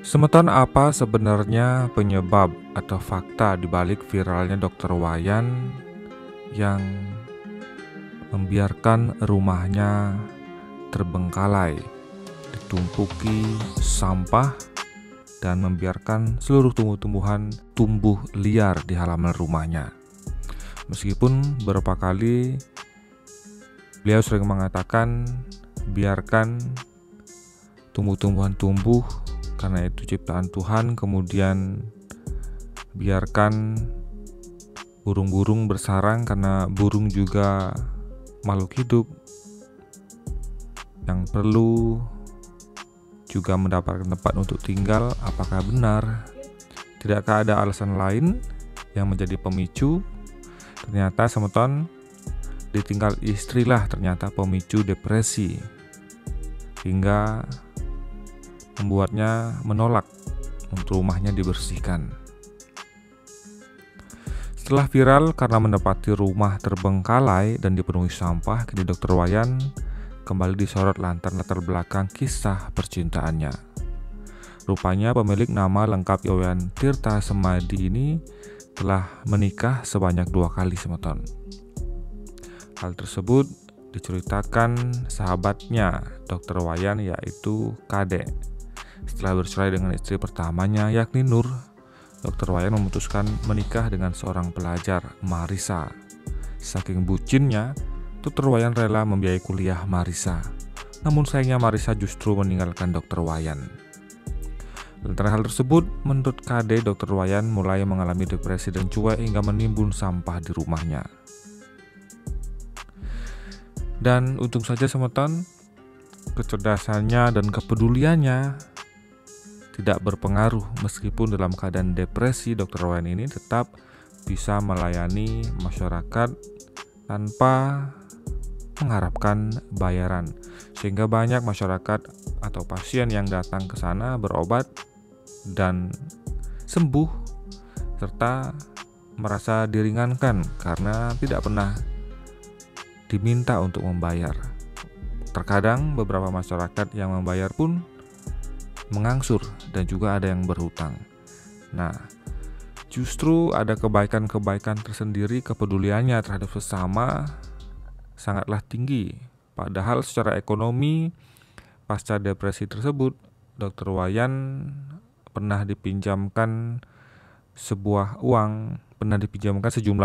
Semeton apa sebenarnya penyebab atau fakta di balik viralnya Dokter Wayan yang membiarkan rumahnya terbengkalai, ditumpuki sampah, dan membiarkan seluruh tumbuh-tumbuhan tumbuh liar di halaman rumahnya. Meskipun beberapa kali beliau sering mengatakan biarkan tumbuh-tumbuhan tumbuh karena itu ciptaan Tuhan, kemudian biarkan burung-burung bersarang karena burung juga makhluk hidup yang perlu juga mendapatkan tempat untuk tinggal. Apakah benar? Tidakkah ada alasan lain yang menjadi pemicu? Ternyata semeton, ditinggal istrilah ternyata pemicu depresi hingga membuatnya menolak untuk rumahnya dibersihkan. Setelah viral karena mendapati rumah terbengkalai dan dipenuhi sampah, kini Dr. Wayan kembali disorot lantaran latar belakang kisah percintaannya. Rupanya pemilik nama lengkap Wayan Tirta Semadi ini telah menikah sebanyak 2 kali semeton. Hal tersebut diceritakan sahabatnya Dr. Wayan, yaitu Kadek. Setelah bercerai dengan istri pertamanya yakni Nur, Dr. Wayan memutuskan menikah dengan seorang pelajar, Marisa. Saking bucinnya, Dr. Wayan rela membiayai kuliah Marisa. Namun sayangnya Marisa justru meninggalkan Dr. Wayan. Lantaran hal tersebut, menurut KD, Dr. Wayan mulai mengalami depresi dan cuek hingga menimbun sampah di rumahnya. Dan untung saja semeton, kecerdasannya dan kepeduliannya tidak berpengaruh. Meskipun dalam keadaan depresi, Dr. Wayan ini tetap bisa melayani masyarakat tanpa mengharapkan bayaran, sehingga banyak masyarakat atau pasien yang datang ke sana berobat dan sembuh serta merasa diringankan karena tidak pernah diminta untuk membayar. Terkadang beberapa masyarakat yang membayar pun mengangsur dan juga ada yang berhutang. Nah, justru ada kebaikan-kebaikan tersendiri, kepeduliannya terhadap sesama sangatlah tinggi. Padahal secara ekonomi pasca depresi tersebut, Dr. Wayan pernah dipinjamkan sejumlah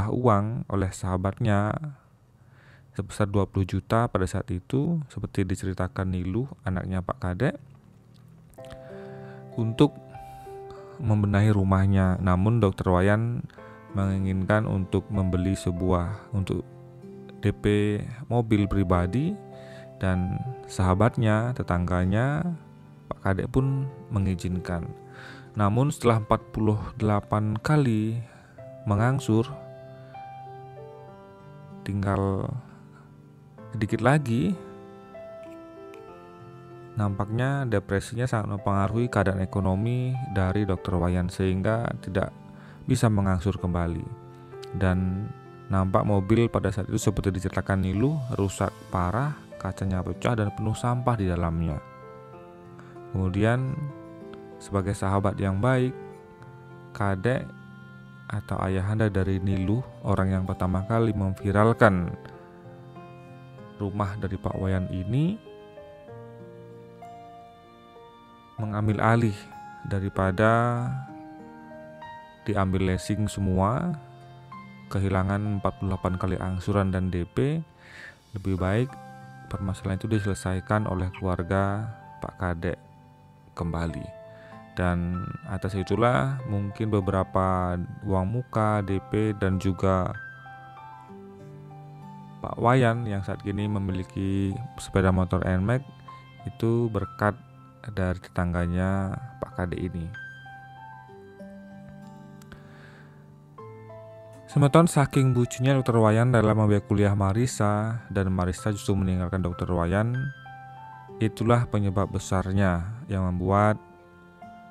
uang oleh sahabatnya sebesar 20 juta pada saat itu, seperti diceritakan Niluh, anaknya Pak Kadek, untuk membenahi rumahnya. Namun Dr. Wayan menginginkan untuk membeli untuk DP mobil pribadi, dan sahabatnya, tetangganya Pak Kadek pun mengizinkan. Namun setelah 48 kali mengangsur, tinggal sedikit lagi, nampaknya depresinya sangat mempengaruhi keadaan ekonomi dari Dr. Wayan sehingga tidak bisa mengangsur kembali. Dan nampak mobil pada saat itu seperti diceritakan Niluh rusak parah, kacanya pecah dan penuh sampah di dalamnya. Kemudian sebagai sahabat yang baik, Kadek atau ayahanda dari Niluh, orang yang pertama kali memviralkan rumah dari Pak Wayan ini, mengambil alih daripada diambil leasing semua, kehilangan 48 kali angsuran dan DP. Lebih baik permasalahan itu diselesaikan oleh keluarga Pak Kadek kembali. Dan atas itulah mungkin beberapa uang muka, DP, dan juga Pak Wayan yang saat ini memiliki sepeda motor NMAX itu berkat dari tetangganya Pak Kadek ini. Semeton, saking bucinnya Dr. Wayan rela membiayai kuliah Marisa, dan Marisa justru meninggalkan Dr. Wayan. Itulah penyebab besarnya yang membuat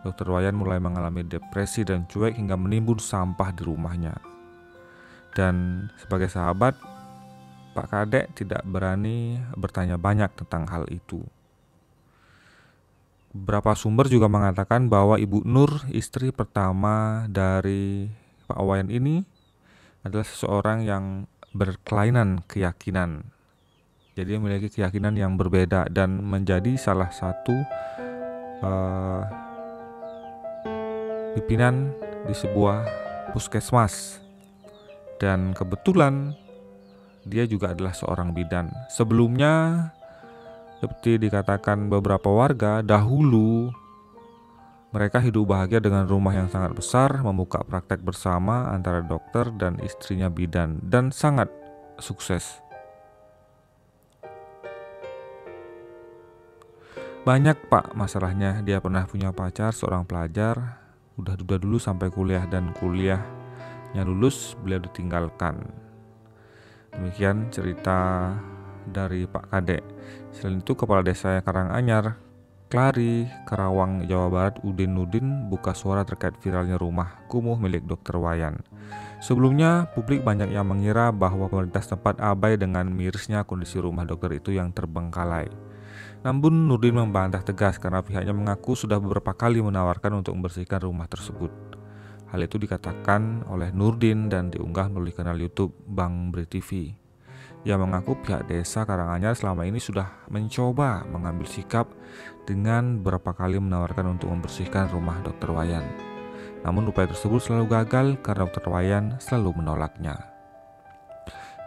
Dr. Wayan mulai mengalami depresi dan cuek hingga menimbun sampah di rumahnya. Dan sebagai sahabat, Pak Kadek tidak berani bertanya banyak tentang hal itu. Beberapa sumber juga mengatakan bahwa Ibu Nur, istri pertama dari Pak Wayan ini, adalah seseorang yang berkelainan keyakinan. Jadi memiliki keyakinan yang berbeda dan menjadi salah satu pimpinan di sebuah puskesmas. Dan kebetulan dia juga adalah seorang bidan. Sebelumnya, seperti dikatakan beberapa warga, dahulu mereka hidup bahagia dengan rumah yang sangat besar, membuka praktek bersama antara dokter dan istrinya bidan, dan sangat sukses. Banyak Pak masalahnya. Dia pernah punya pacar, seorang pelajar, udah duda dulu sampai kuliah, dan kuliahnya lulus, beliau ditinggalkan. Demikian cerita dari Pak Kadek. Selain itu, Kepala Desa Karanganyar, Klari, Karawang, Jawa Barat, Udin Nudin buka suara terkait viralnya rumah kumuh milik Dr. Wayan. Sebelumnya, publik banyak yang mengira bahwa pemerintah setempat abai dengan mirisnya kondisi rumah dokter itu yang terbengkalai. Namun Nurdin membantah tegas karena pihaknya mengaku sudah beberapa kali menawarkan untuk membersihkan rumah tersebut. Hal itu dikatakan oleh Nurdin dan diunggah melalui kanal YouTube Bang Bre TV. Ia mengaku pihak desa Karanganyar selama ini sudah mencoba mengambil sikap dengan beberapa kali menawarkan untuk membersihkan rumah Dr. Wayan. Namun upaya tersebut selalu gagal karena Dr. Wayan selalu menolaknya.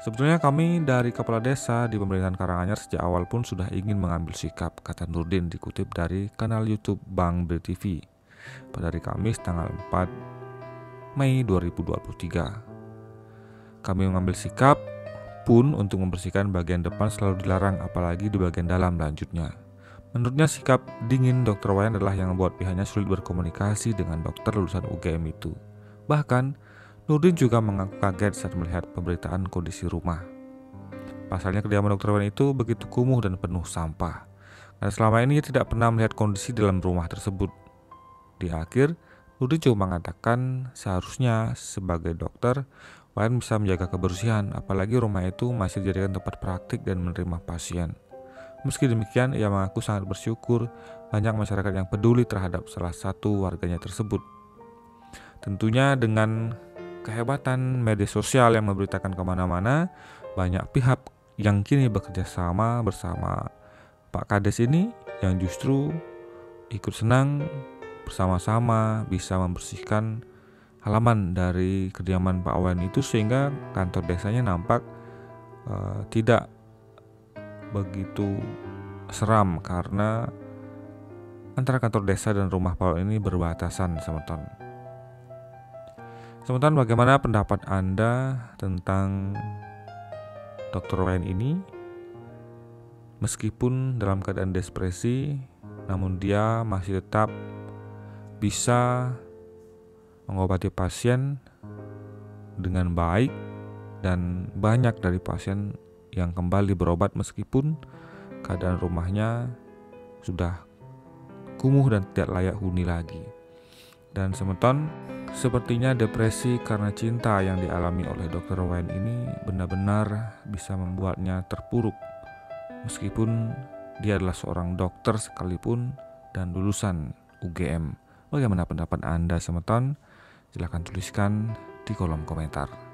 Sebetulnya kami dari kepala desa di pemerintahan Karanganyar sejak awal pun sudah ingin mengambil sikap, kata Nurdin dikutip dari kanal YouTube Bang Bre TV pada hari Kamis tanggal 4 Mei 2023. Kami mengambil sikap pun untuk membersihkan bagian depan selalu dilarang, apalagi di bagian dalam, lanjutnya. Menurutnya sikap dingin Dr. Wayan adalah yang membuat pihaknya sulit berkomunikasi dengan dokter lulusan UGM itu. Bahkan Nurdin juga mengaku kaget saat melihat pemberitaan kondisi rumah. Pasalnya kediaman Dr. Wayan itu begitu kumuh dan penuh sampah, karena selama ini ia tidak pernah melihat kondisi dalam rumah tersebut. Di akhir, Nurdin juga mengatakan seharusnya sebagai dokter Wayan bisa menjaga kebersihan, apalagi rumah itu masih dijadikan tempat praktik dan menerima pasien. Meski demikian, ia mengaku sangat bersyukur banyak masyarakat yang peduli terhadap salah satu warganya tersebut. Tentunya dengan kehebatan media sosial yang memberitakan kemana-mana, banyak pihak yang kini bekerja sama bersama Pak Kades ini yang justru ikut senang bersama-sama bisa membersihkan halaman dari kediaman Pak Wayan itu, sehingga kantor desanya nampak tidak begitu seram karena antara kantor desa dan rumah Pak Wayan ini berbatasan, semeton. Sementara bagaimana pendapat Anda tentang Dr. Wayan ini? Meskipun dalam keadaan depresi, namun dia masih tetap bisa mengobati pasien dengan baik, dan banyak dari pasien yang kembali berobat meskipun keadaan rumahnya sudah kumuh dan tidak layak huni lagi. Dan semeton, sepertinya depresi karena cinta yang dialami oleh Dr. Wayan ini benar-benar bisa membuatnya terpuruk, meskipun dia adalah seorang dokter sekalipun dan lulusan UGM. Bagaimana pendapat Anda, semeton? Silahkan tuliskan di kolom komentar.